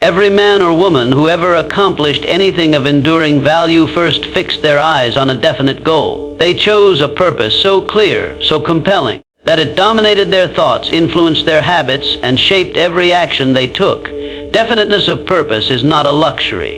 Every man or woman who ever accomplished anything of enduring value first fixed their eyes on a definite goal. They chose a purpose so clear, so compelling, that it dominated their thoughts, influenced their habits, and shaped every action they took. Definiteness of purpose is not a luxury.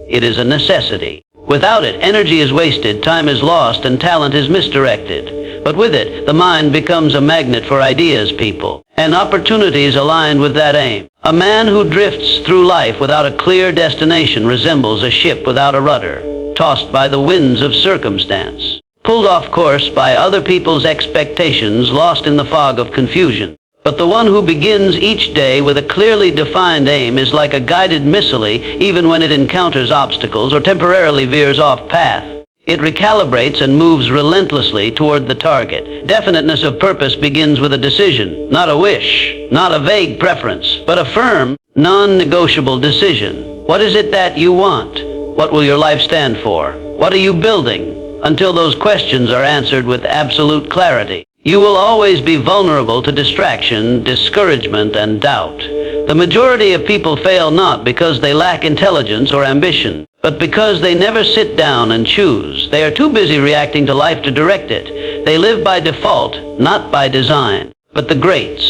It is a necessity. Without it, energy is wasted, time is lost, and talent is misdirected. But with it, the mind becomes a magnet for ideas, people, and opportunities aligned with that aim. A man who drifts through life without a clear destination resembles a ship without a rudder, tossed by the winds of circumstance, pulled off course by other people's expectations, lost in the fog of confusion. But the one who begins each day with a clearly defined aim is like a guided missile, even when it encounters obstacles or temporarily veers off path. It recalibrates and moves relentlessly toward the target. Definiteness of purpose begins with a decision, not a wish, not a vague preference, but a firm, non-negotiable decision. What is it that you want? What will your life stand for? What are you building? Until those questions are answered with absolute clarity, you will always be vulnerable to distraction, discouragement, and doubt. The majority of people fail not because they lack intelligence or ambition, but because they never sit down and choose. They are too busy reacting to life to direct it. They live by default, not by design. But the greats,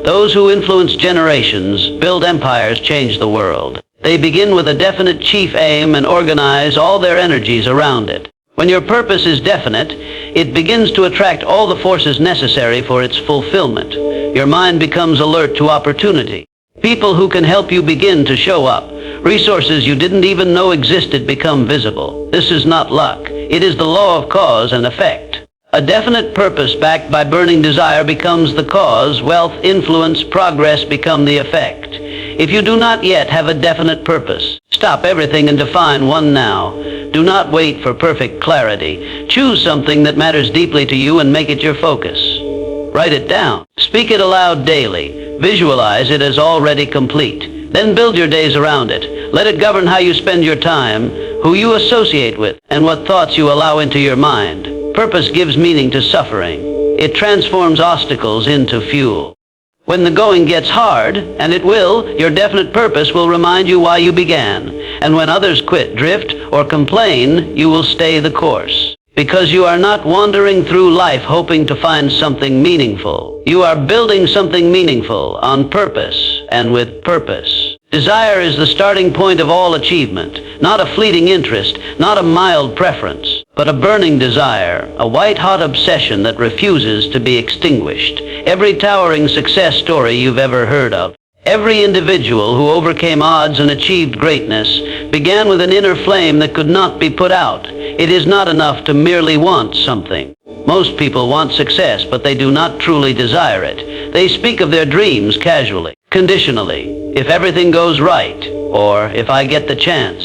those who influence generations, build empires, change the world. They begin with a definite chief aim and organize all their energies around it. When your purpose is definite, it begins to attract all the forces necessary for its fulfillment. Your mind becomes alert to opportunity. People who can help you begin to show up. Resources you didn't even know existed become visible. This is not luck. It is the law of cause and effect. A definite purpose backed by burning desire becomes the cause. Wealth, influence, progress become the effect. If you do not yet have a definite purpose, stop everything and define one now. Do not wait for perfect clarity. Choose something that matters deeply to you and make it your focus. Write it down. Speak it aloud daily. Visualize it as already complete. Then build your days around it. Let it govern how you spend your time, who you associate with, and what thoughts you allow into your mind. Purpose gives meaning to suffering. It transforms obstacles into fuel. When the going gets hard, and it will, your definite purpose will remind you why you began. And when others quit, drift, or complain, you will stay the course. Because you are not wandering through life hoping to find something meaningful. You are building something meaningful on purpose and with purpose. Desire is the starting point of all achievement, not a fleeting interest, not a mild preference, but a burning desire, a white-hot obsession that refuses to be extinguished. Every towering success story you've ever heard of, every individual who overcame odds and achieved greatness, began with an inner flame that could not be put out. It is not enough to merely want something. Most people want success, but they do not truly desire it. They speak of their dreams casually, conditionally, if everything goes right, or if I get the chance.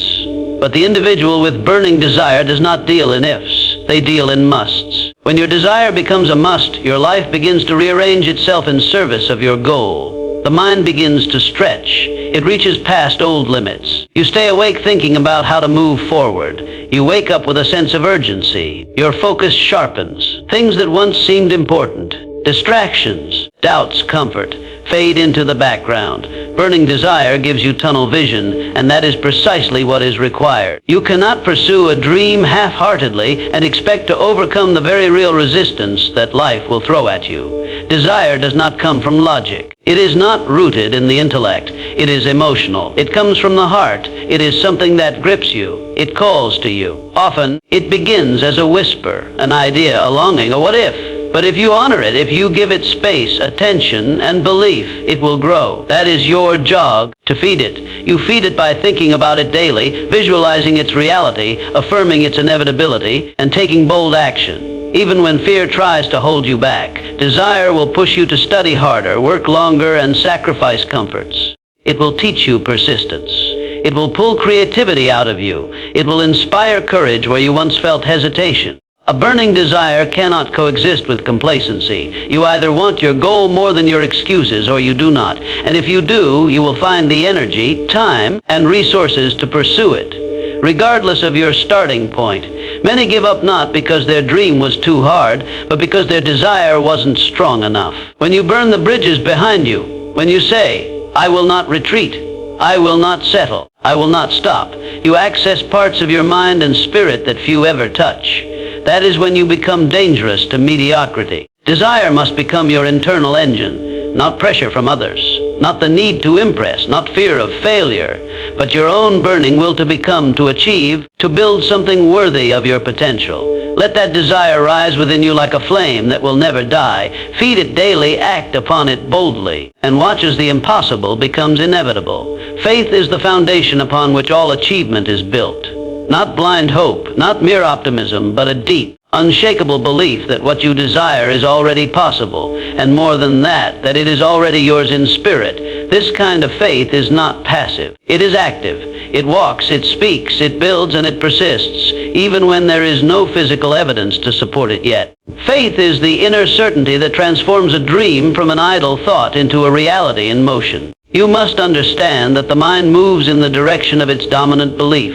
But the individual with burning desire does not deal in ifs. They deal in musts. When your desire becomes a must, your life begins to rearrange itself in service of your goal. The mind begins to stretch. It reaches past old limits. You stay awake thinking about how to move forward. You wake up with a sense of urgency. Your focus sharpens. Things that once seemed important, distractions, doubts, comfort, fade into the background. Burning desire gives you tunnel vision, and that is precisely what is required. You cannot pursue a dream half-heartedly and expect to overcome the very real resistance that life will throw at you. Desire does not come from logic. It is not rooted in the intellect. It is emotional. It comes from the heart. It is something that grips you. It calls to you. Often, it begins as a whisper, an idea, a longing, a what if. But if you honor it, if you give it space, attention, and belief, it will grow. That is your job, to feed it. You feed it by thinking about it daily, visualizing its reality, affirming its inevitability, and taking bold action. Even when fear tries to hold you back, desire will push you to study harder, work longer, and sacrifice comforts. It will teach you persistence. It will pull creativity out of you. It will inspire courage where you once felt hesitation. A burning desire cannot coexist with complacency. You either want your goal more than your excuses, or you do not. And if you do, you will find the energy, time, and resources to pursue it, regardless of your starting point. Many give up not because their dream was too hard, but because their desire wasn't strong enough. When you burn the bridges behind you, when you say, I will not retreat, I will not settle. I will not stop. You access parts of your mind and spirit that few ever touch. That is when you become dangerous to mediocrity. Desire must become your internal engine, not pressure from others, not the need to impress, not fear of failure, but your own burning will to become, to achieve, to build something worthy of your potential. Let that desire rise within you like a flame that will never die. Feed it daily, act upon it boldly, and watch as the impossible becomes inevitable. Faith is the foundation upon which all achievement is built. Not blind hope, not mere optimism, but a deep, unshakable belief that what you desire is already possible, and more than that, that it is already yours in spirit. This kind of faith is not passive. It is active. It walks, it speaks, it builds, and it persists, even when there is no physical evidence to support it yet. Faith is the inner certainty that transforms a dream from an idle thought into a reality in motion. You must understand that the mind moves in the direction of its dominant belief.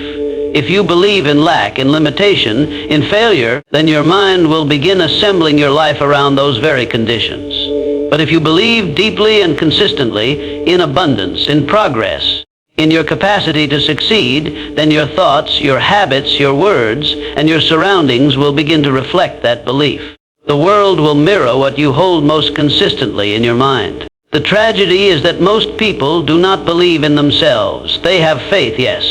If you believe in lack, in limitation, in failure, then your mind will begin assembling your life around those very conditions. But if you believe deeply and consistently in abundance, in progress, in your capacity to succeed, then your thoughts, your habits, your words, and your surroundings will begin to reflect that belief. The world will mirror what you hold most consistently in your mind. The tragedy is that most people do not believe in themselves. They have faith, yes,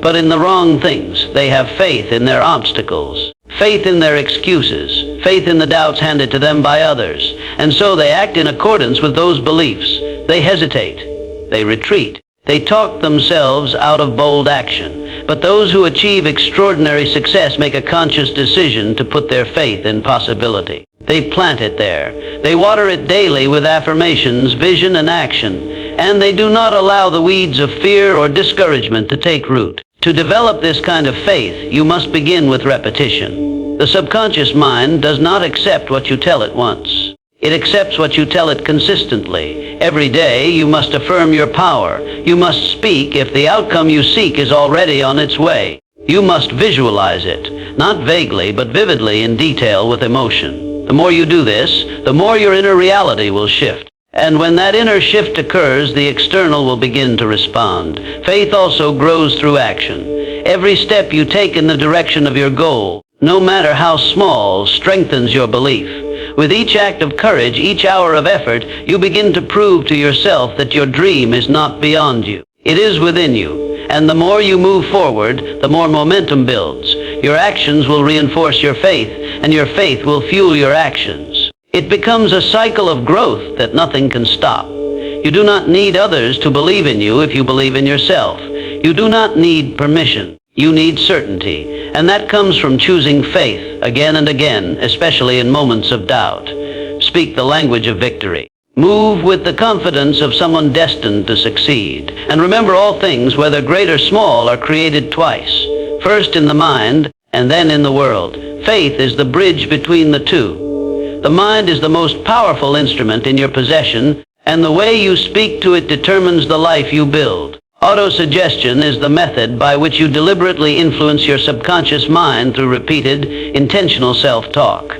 but in the wrong things. They have faith in their obstacles, faith in their excuses, faith in the doubts handed to them by others, and so they act in accordance with those beliefs. They hesitate, they retreat, they talk themselves out of bold action. But those who achieve extraordinary success make a conscious decision to put their faith in possibility. They plant it there. They water it daily with affirmations, vision, and action, and they do not allow the weeds of fear or discouragement to take root. To develop this kind of faith, you must begin with repetition. The subconscious mind does not accept what you tell it once. It accepts what you tell it consistently. Every day, you must affirm your power. You must speak if the outcome you seek is already on its way. You must visualize it, not vaguely, but vividly in detail with emotion. The more you do this, the more your inner reality will shift. And when that inner shift occurs, the external will begin to respond. Faith also grows through action. Every step you take in the direction of your goal, no matter how small, strengthens your belief. With each act of courage, each hour of effort, you begin to prove to yourself that your dream is not beyond you. It is within you. And the more you move forward, the more momentum builds. Your actions will reinforce your faith, and your faith will fuel your actions. It becomes a cycle of growth that nothing can stop. You do not need others to believe in you if you believe in yourself. You do not need permission. You need certainty, and that comes from choosing faith again and again, especially in moments of doubt. Speak the language of victory. Move with the confidence of someone destined to succeed. And remember, all things, whether great or small, are created twice. First in the mind, and then in the world. Faith is the bridge between the two. The mind is the most powerful instrument in your possession, and the way you speak to it determines the life you build. Autosuggestion is the method by which you deliberately influence your subconscious mind through repeated, intentional self-talk.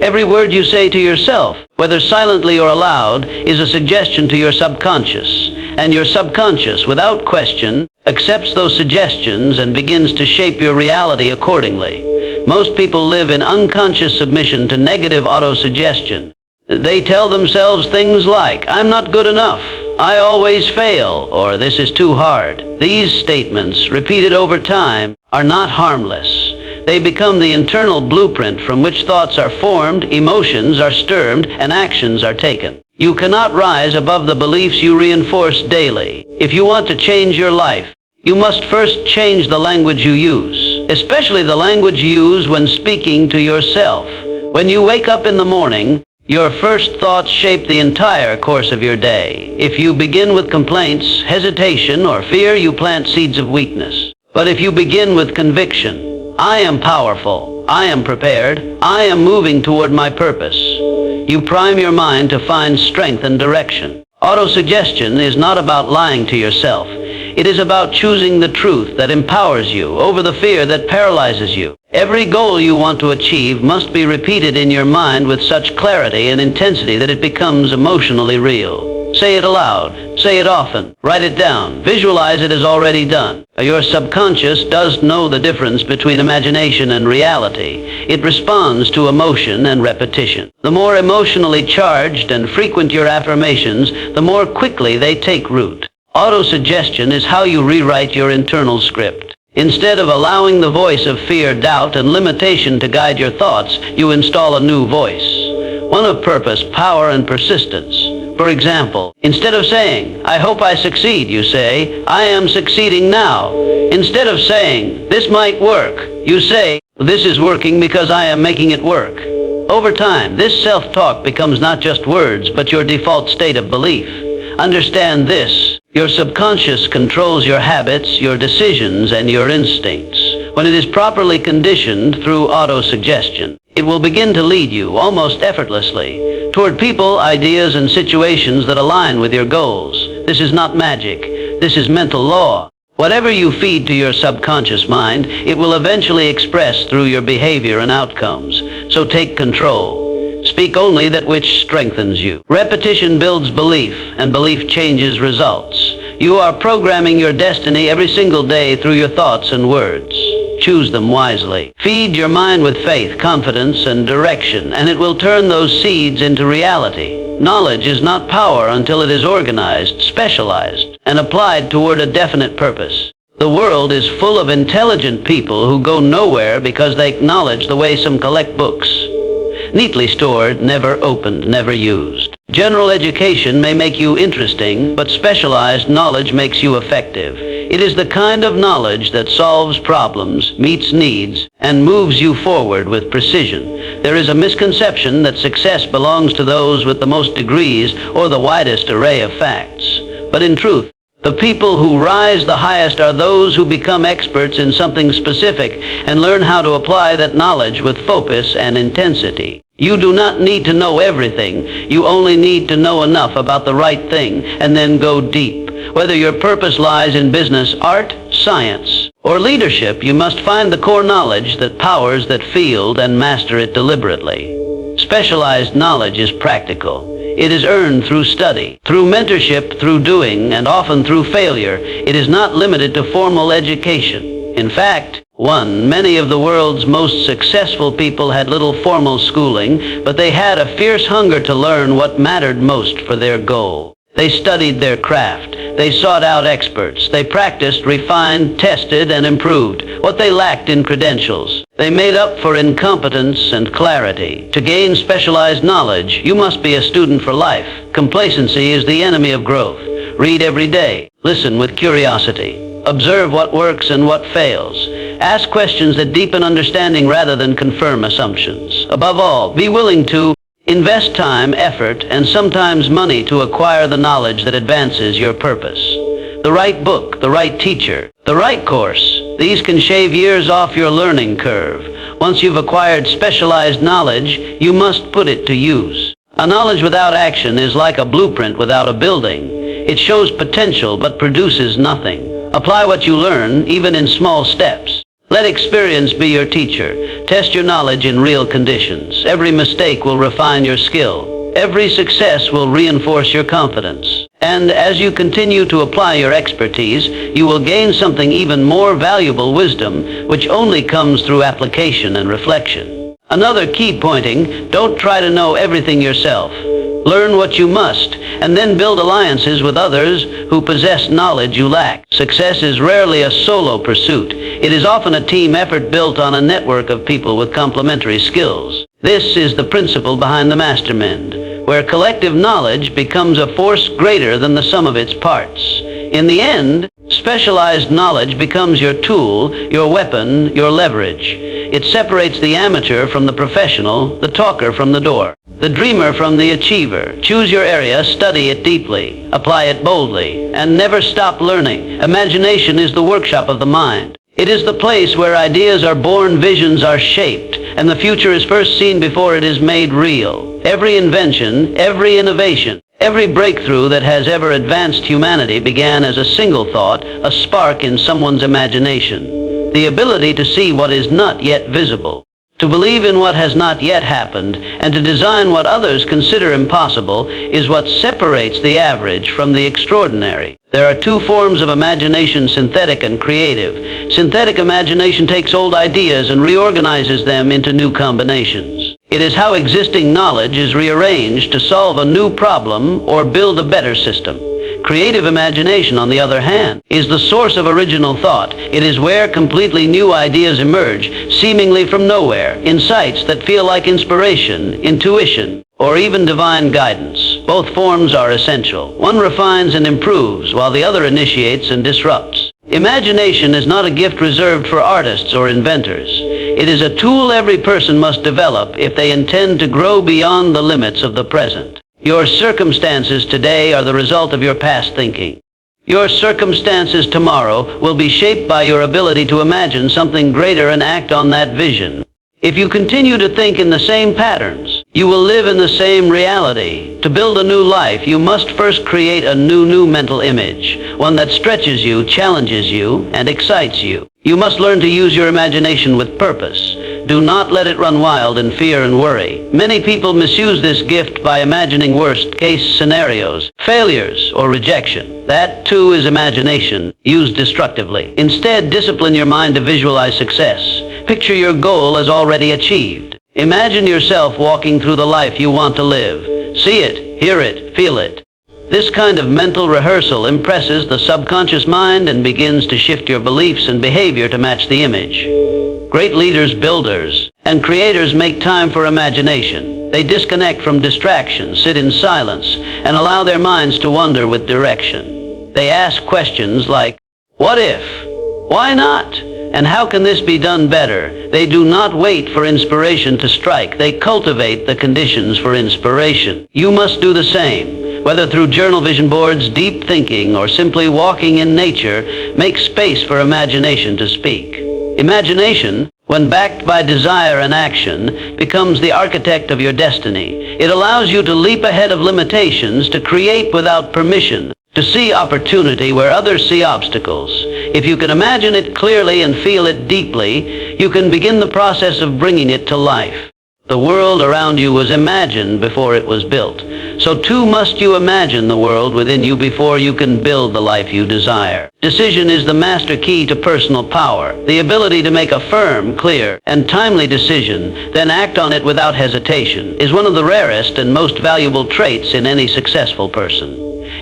Every word you say to yourself, whether silently or aloud, is a suggestion to your subconscious. And your subconscious, without question, accepts those suggestions and begins to shape your reality accordingly. Most people live in unconscious submission to negative autosuggestion. They tell themselves things like, "I'm not good enough," "I always fail," or "this is too hard." These statements, repeated over time, are not harmless. They become the internal blueprint from which thoughts are formed, emotions are stirred, and actions are taken. You cannot rise above the beliefs you reinforce daily. If you want to change your life, you must first change the language you use, especially the language you use when speaking to yourself. When you wake up in the morning, your first thoughts shape the entire course of your day. If you begin with complaints, hesitation, or fear, you plant seeds of weakness. But if you begin with conviction, "I am powerful, I am prepared, I am moving toward my purpose," you prime your mind to find strength and direction. Autosuggestion is not about lying to yourself. It is about choosing the truth that empowers you over the fear that paralyzes you. Every goal you want to achieve must be repeated in your mind with such clarity and intensity that it becomes emotionally real. Say it aloud. Say it often. Write it down. Visualize it as already done. Your subconscious does know the difference between imagination and reality. It responds to emotion and repetition. The more emotionally charged and frequent your affirmations, the more quickly they take root. Autosuggestion is how you rewrite your internal script. Instead of allowing the voice of fear, doubt, and limitation to guide your thoughts, you install a new voice. One of purpose, power, and persistence. For example, instead of saying, "I hope I succeed," you say, "I am succeeding now." Instead of saying, "This might work," you say, "This is working because I am making it work." Over time, this self-talk becomes not just words, but your default state of belief. Understand this. Your subconscious controls your habits, your decisions, and your instincts. When it is properly conditioned through autosuggestion, it will begin to lead you, almost effortlessly, toward people, ideas, and situations that align with your goals. This is not magic. This is mental law. Whatever you feed to your subconscious mind, it will eventually express through your behavior and outcomes. So take control. Speak only that which strengthens you. Repetition builds belief, and belief changes results. You are programming your destiny every single day through your thoughts and words. Choose them wisely. Feed your mind with faith, confidence, and direction, and it will turn those seeds into reality. Knowledge is not power until it is organized, specialized, and applied toward a definite purpose. The world is full of intelligent people who go nowhere because they acknowledge the way some collect books. Neatly stored, never opened, never used. General education may make you interesting, but specialized knowledge makes you effective. It is the kind of knowledge that solves problems, meets needs, and moves you forward with precision. There is a misconception that success belongs to those with the most degrees or the widest array of facts. But in truth, the people who rise the highest are those who become experts in something specific and learn how to apply that knowledge with focus and intensity. You do not need to know everything. You only need to know enough about the right thing and then go deep. Whether your purpose lies in business, art, science, or leadership, you must find the core knowledge that powers that field and master it deliberately. Specialized knowledge is practical. It is earned through study, through mentorship, through doing, and often through failure. It is not limited to formal education. In fact, many of the world's most successful people had little formal schooling, but they had a fierce hunger to learn what mattered most for their goal. They studied their craft. They sought out experts. They practiced, refined, tested, and improved what they lacked in credentials. They made up for incompetence and clarity. To gain specialized knowledge, you must be a student for life. Complacency is the enemy of growth. Read every day. Listen with curiosity. Observe what works and what fails. Ask questions that deepen understanding rather than confirm assumptions. Above all, be willing to invest time, effort, and sometimes money to acquire the knowledge that advances your purpose. The right book, the right teacher, the right course. These can shave years off your learning curve. Once you've acquired specialized knowledge, you must put it to use. A knowledge without action is like a blueprint without a building. It shows potential but produces nothing. Apply what you learn, even in small steps. Let experience be your teacher. Test your knowledge in real conditions. Every mistake will refine your skill. Every success will reinforce your confidence. And as you continue to apply your expertise, you will gain something even more valuable, wisdom, which only comes through application and reflection. Another key pointing, don't try to know everything yourself. Learn what you must, and then build alliances with others who possess knowledge you lack. Success is rarely a solo pursuit. It is often a team effort built on a network of people with complementary skills. This is the principle behind the mastermind, where collective knowledge becomes a force greater than the sum of its parts. In the end, specialized knowledge becomes your tool, your weapon, your leverage. It separates the amateur from the professional, the talker from the door, the dreamer from the achiever. Choose your area, study it deeply, apply it boldly, and never stop learning. Imagination is the workshop of the mind. It is the place where ideas are born, visions are shaped, and the future is first seen before it is made real. Every invention, every innovation, every breakthrough that has ever advanced humanity began as a single thought, a spark in someone's imagination. The ability to see what is not yet visible. To believe in what has not yet happened and to design what others consider impossible is what separates the average from the extraordinary. There are two forms of imagination, synthetic and creative. Synthetic imagination takes old ideas and reorganizes them into new combinations. It is how existing knowledge is rearranged to solve a new problem or build a better system. Creative imagination, on the other hand, is the source of original thought. It is where completely new ideas emerge, seemingly from nowhere, insights that feel like inspiration, intuition, or even divine guidance. Both forms are essential. One refines and improves, while the other initiates and disrupts. Imagination is not a gift reserved for artists or inventors. It is a tool every person must develop if they intend to grow beyond the limits of the present. Your circumstances today are the result of your past thinking. Your circumstances tomorrow will be shaped by your ability to imagine something greater and act on that vision. If you continue to think in the same patterns, you will live in the same reality. To build a new life, you must first create a new mental image, one that stretches you, challenges you, and excites you. You must learn to use your imagination with purpose. Do not let it run wild in fear and worry. Many people misuse this gift by imagining worst-case scenarios, failures, or rejection. That, too, is imagination, used destructively. Instead, discipline your mind to visualize success. Picture your goal as already achieved. Imagine yourself walking through the life you want to live. See it, hear it, feel it. This kind of mental rehearsal impresses the subconscious mind and begins to shift your beliefs and behavior to match the image. Great leaders, builders, and creators make time for imagination. They disconnect from distractions, sit in silence, and allow their minds to wander with direction. They ask questions like, what if? Why not? And how can this be done better? They do not wait for inspiration to strike. They cultivate the conditions for inspiration. You must do the same. Whether through journal vision boards, deep thinking, or simply walking in nature, make space for imagination to speak. Imagination, when backed by desire and action, becomes the architect of your destiny. It allows you to leap ahead of limitations, to create without permission, to see opportunity where others see obstacles. If you can imagine it clearly and feel it deeply, you can begin the process of bringing it to life. The world around you was imagined before it was built. So too must you imagine the world within you before you can build the life you desire. Decision is the master key to personal power. The ability to make a firm, clear, and timely decision, then act on it without hesitation, is one of the rarest and most valuable traits in any successful person.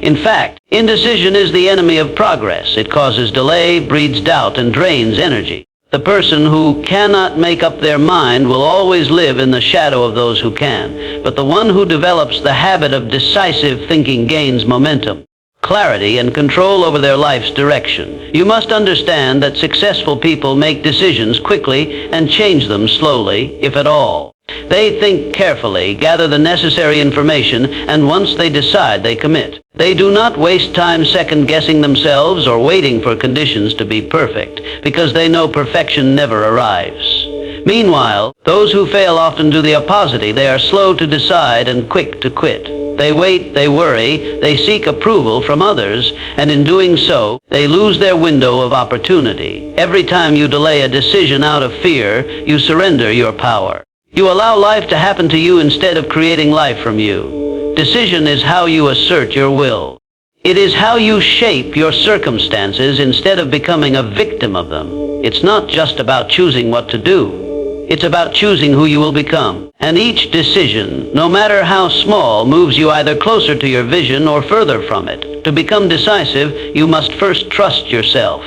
In fact, indecision is the enemy of progress. It causes delay, breeds doubt, and drains energy. The person who cannot make up their mind will always live in the shadow of those who can, but the one who develops the habit of decisive thinking gains momentum, clarity, and control over their life's direction. You must understand that successful people make decisions quickly and change them slowly, if at all. They think carefully, gather the necessary information, and once they decide, they commit. They do not waste time second-guessing themselves or waiting for conditions to be perfect, because they know perfection never arrives. Meanwhile, those who fail often do the opposite. They are slow to decide and quick to quit. They wait, they worry, they seek approval from others, and in doing so, they lose their window of opportunity. Every time you delay a decision out of fear, you surrender your power. You allow life to happen to you instead of creating life from you. Decision is how you assert your will. It is how you shape your circumstances instead of becoming a victim of them. It's not just about choosing what to do. It's about choosing who you will become. And each decision, no matter how small, moves you either closer to your vision or further from it. To become decisive, you must first trust yourself.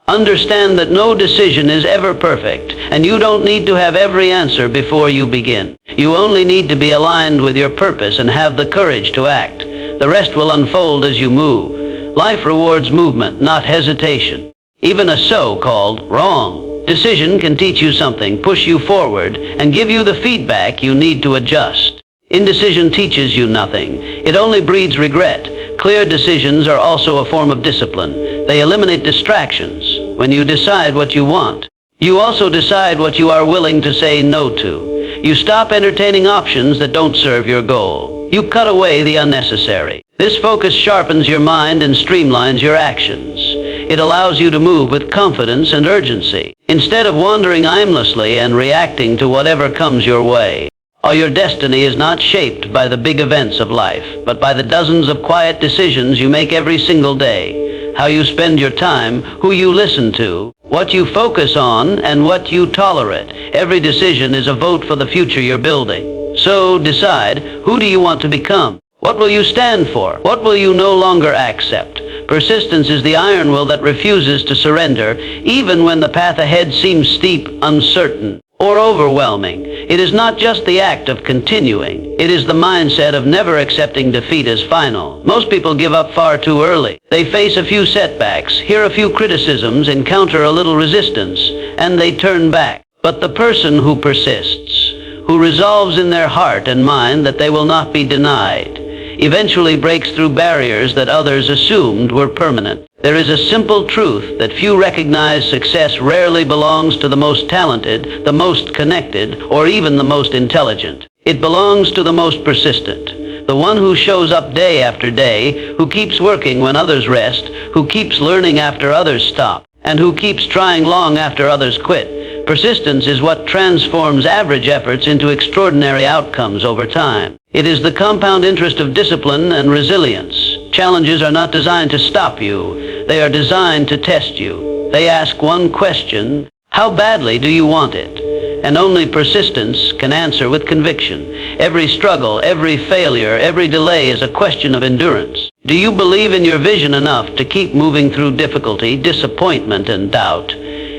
Understand that no decision is ever perfect, and you don't need to have every answer before you begin. You only need to be aligned with your purpose and have the courage to act. The rest will unfold as you move. Life rewards movement, not hesitation. Even a so-called wrong decision can teach you something, push you forward, and give you the feedback you need to adjust. Indecision teaches you nothing. It only breeds regret. Clear decisions are also a form of discipline. They eliminate distractions. When you decide what you want, you also decide what you are willing to say no to. You stop entertaining options that don't serve your goal. You cut away the unnecessary. This focus sharpens your mind and streamlines your actions. It allows you to move with confidence and urgency, instead of wandering aimlessly and reacting to whatever comes your way. Your destiny is not shaped by the big events of life, but by the dozens of quiet decisions you make every single day. How you spend your time, who you listen to, what you focus on, and what you tolerate. Every decision is a vote for the future you're building. So decide, who do you want to become? What will you stand for? What will you no longer accept? Persistence is the iron will that refuses to surrender, even when the path ahead seems steep, uncertain, or overwhelming. It is not just the act of continuing. It is the mindset of never accepting defeat as final. Most people give up far too early. They face a few setbacks, hear a few criticisms, encounter a little resistance, and they turn back. But the person who persists, who resolves in their heart and mind that they will not be denied, eventually breaks through barriers that others assumed were permanent. There is a simple truth that few recognize: success rarely belongs to the most talented, the most connected, or even the most intelligent. It belongs to the most persistent, the one who shows up day after day, who keeps working when others rest, who keeps learning after others stop, and who keeps trying long after others quit. Persistence is what transforms average efforts into extraordinary outcomes over time. It is the compound interest of discipline and resilience. Challenges are not designed to stop you. They are designed to test you. They ask one question: how badly do you want it? And only persistence can answer with conviction. Every struggle, every failure, every delay is a question of endurance. Do you believe in your vision enough to keep moving through difficulty, disappointment, and doubt?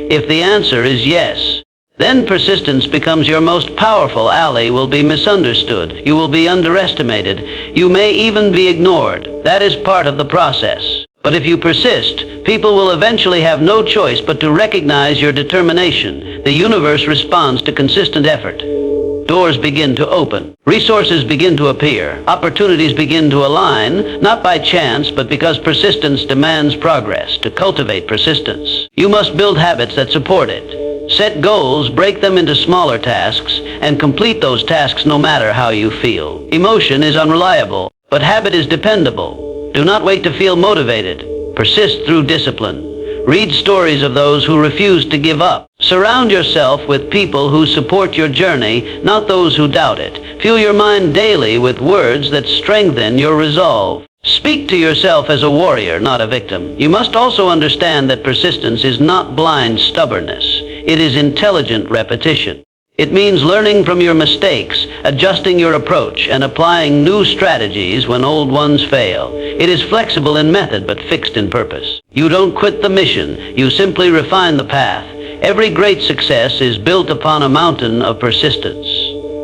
If the answer is yes, then persistence becomes your most powerful ally. Will be misunderstood. You will be underestimated. You may even be ignored. That is part of the process. But if you persist, people will eventually have no choice but to recognize your determination. The universe responds to consistent effort. Doors begin to open. Resources begin to appear. Opportunities begin to align, not by chance, but because persistence demands progress. To cultivate persistence, you must build habits that support it. Set goals, break them into smaller tasks, and complete those tasks no matter how you feel. Emotion is unreliable, but habit is dependable. Do not wait to feel motivated. Persist through discipline. Read stories of those who refuse to give up. Surround yourself with people who support your journey, not those who doubt it. Fuel your mind daily with words that strengthen your resolve. Speak to yourself as a warrior, not a victim. You must also understand that persistence is not blind stubbornness. It is intelligent repetition. It means learning from your mistakes, adjusting your approach, and applying new strategies when old ones fail. It is flexible in method but fixed in purpose. You don't quit the mission, you simply refine the path. Every great success is built upon a mountain of persistence.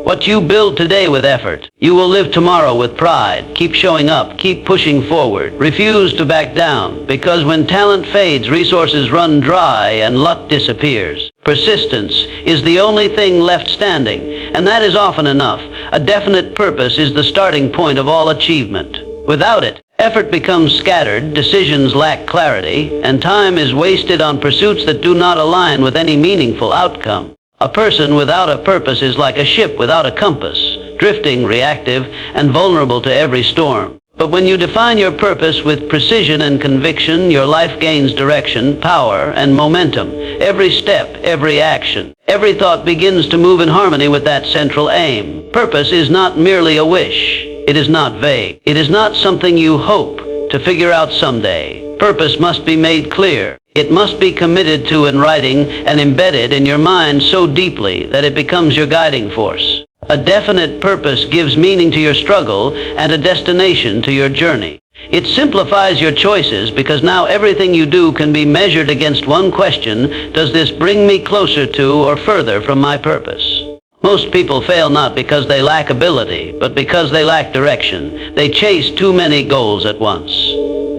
What you build today with effort, you will live tomorrow with pride. Keep showing up, keep pushing forward. Refuse to back down, because when talent fades, resources run dry and luck disappears. Persistence is the only thing left standing, and that is often enough. A definite purpose is the starting point of all achievement. Without it, effort becomes scattered, decisions lack clarity, and time is wasted on pursuits that do not align with any meaningful outcome. A person without a purpose is like a ship without a compass, drifting, reactive, and vulnerable to every storm. But when you define your purpose with precision and conviction, your life gains direction, power, and momentum. Every step, every action, every thought begins to move in harmony with that central aim. Purpose is not merely a wish. It is not vague. It is not something you hope to figure out someday. Purpose must be made clear. It must be committed to in writing and embedded in your mind so deeply that it becomes your guiding force. A definite purpose gives meaning to your struggle and a destination to your journey. It simplifies your choices because now everything you do can be measured against one question: does this bring me closer to or further from my purpose? Most people fail not because they lack ability, but because they lack direction. They chase too many goals at once.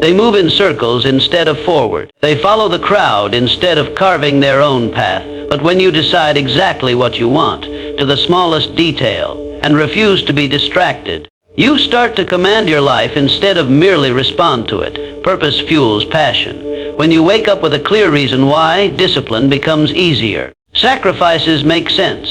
They move in circles instead of forward. They follow the crowd instead of carving their own path. But when you decide exactly what you want, to the smallest detail, and refuse to be distracted, you start to command your life instead of merely respond to it. Purpose fuels passion. When you wake up with a clear reason why, discipline becomes easier. Sacrifices make sense.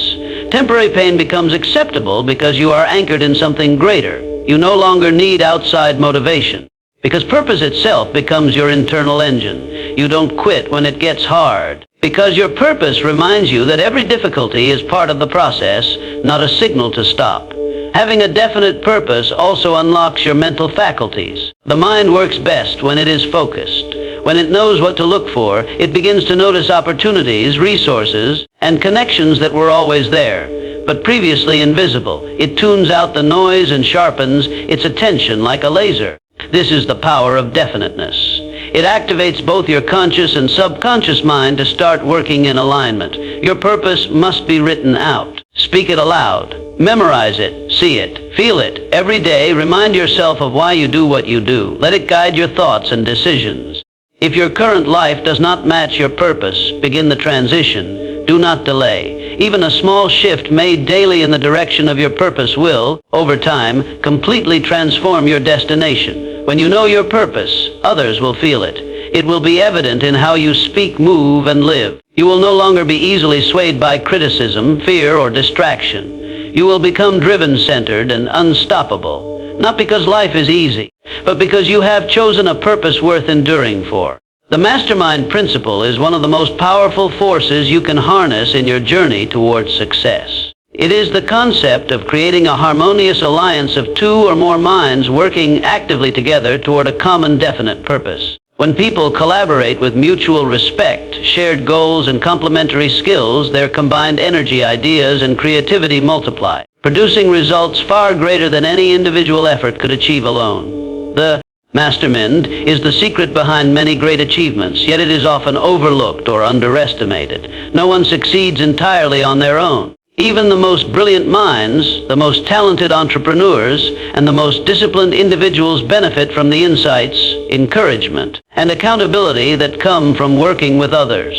Temporary pain becomes acceptable because you are anchored in something greater. You no longer need outside motivation, because purpose itself becomes your internal engine. You don't quit when it gets hard. Because your purpose reminds you that every difficulty is part of the process, not a signal to stop. Having a definite purpose also unlocks your mental faculties. The mind works best when it is focused. When it knows what to look for, it begins to notice opportunities, resources, and connections that were always there, but previously invisible. It tunes out the noise and sharpens its attention like a laser. This is the power of definiteness. It activates both your conscious and subconscious mind to start working in alignment. Your purpose must be written out. Speak it aloud. Memorize it. See it. Feel it. Every day, remind yourself of why you do what you do. Let it guide your thoughts and decisions. If your current life does not match your purpose, begin the transition. Do not delay. Even a small shift made daily in the direction of your purpose will, over time, completely transform your destination. When you know your purpose, others will feel it. It will be evident in how you speak, move, and live. You will no longer be easily swayed by criticism, fear, or distraction. You will become driven-centered and unstoppable, not because life is easy, but because you have chosen a purpose worth enduring for. The mastermind principle is one of the most powerful forces you can harness in your journey towards success. It is the concept of creating a harmonious alliance of two or more minds working actively together toward a common definite purpose. When people collaborate with mutual respect, shared goals, and complementary skills, their combined energy, ideas, and creativity multiply, producing results far greater than any individual effort could achieve alone. The mastermind is the secret behind many great achievements, yet it is often overlooked or underestimated. No one succeeds entirely on their own. Even the most brilliant minds, the most talented entrepreneurs, and the most disciplined individuals benefit from the insights, encouragement, and accountability that come from working with others.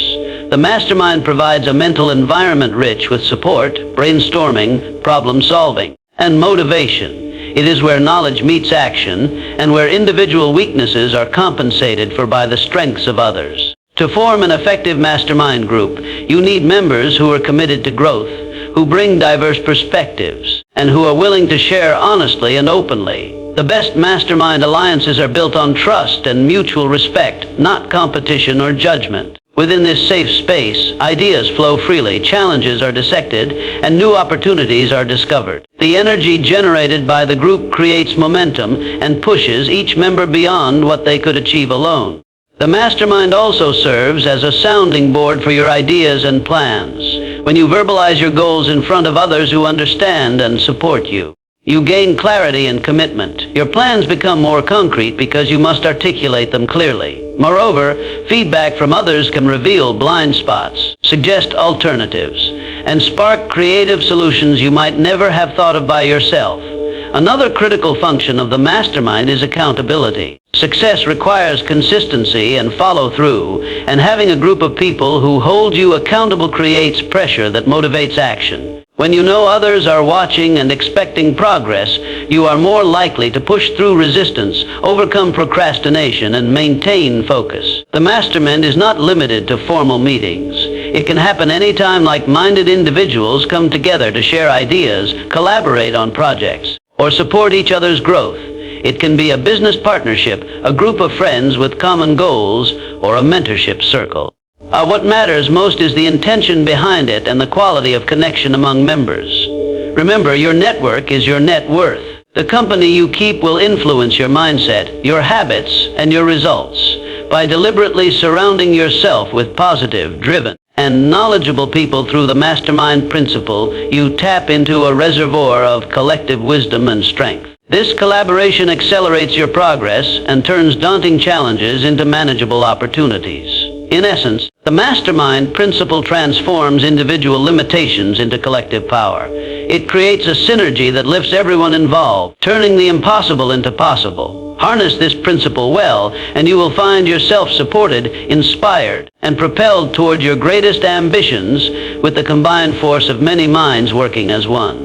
The mastermind provides a mental environment rich with support, brainstorming, problem solving, and motivation. It is where knowledge meets action and where individual weaknesses are compensated for by the strengths of others. To form an effective mastermind group, you need members who are committed to growth, who bring diverse perspectives, and who are willing to share honestly and openly. The best mastermind alliances are built on trust and mutual respect, not competition or judgment. Within this safe space, ideas flow freely, challenges are dissected, and new opportunities are discovered. The energy generated by the group creates momentum and pushes each member beyond what they could achieve alone. The mastermind also serves as a sounding board for your ideas and plans. When you verbalize your goals in front of others who understand and support you, you gain clarity and commitment. Your plans become more concrete because you must articulate them clearly. Moreover, feedback from others can reveal blind spots, suggest alternatives, and spark creative solutions you might never have thought of by yourself. Another critical function of the mastermind is accountability. Success requires consistency and follow-through, and having a group of people who hold you accountable creates pressure that motivates action. When you know others are watching and expecting progress, you are more likely to push through resistance, overcome procrastination, and maintain focus. The mastermind is not limited to formal meetings. It can happen anytime like-minded individuals come together to share ideas, collaborate on projects, or support each other's growth. It can be a business partnership, a group of friends with common goals, or a mentorship circle. What matters most is the intention behind it and the quality of connection among members. Remember, your network is your net worth. The company you keep will influence your mindset, your habits, and your results. By deliberately surrounding yourself with positive, driven, and knowledgeable people through the mastermind principle, you tap into a reservoir of collective wisdom and strength. This collaboration accelerates your progress and turns daunting challenges into manageable opportunities. In essence, the mastermind principle transforms individual limitations into collective power. It creates a synergy that lifts everyone involved, turning the impossible into possible. Harness this principle well, and you will find yourself supported, inspired, and propelled toward your greatest ambitions with the combined force of many minds working as one.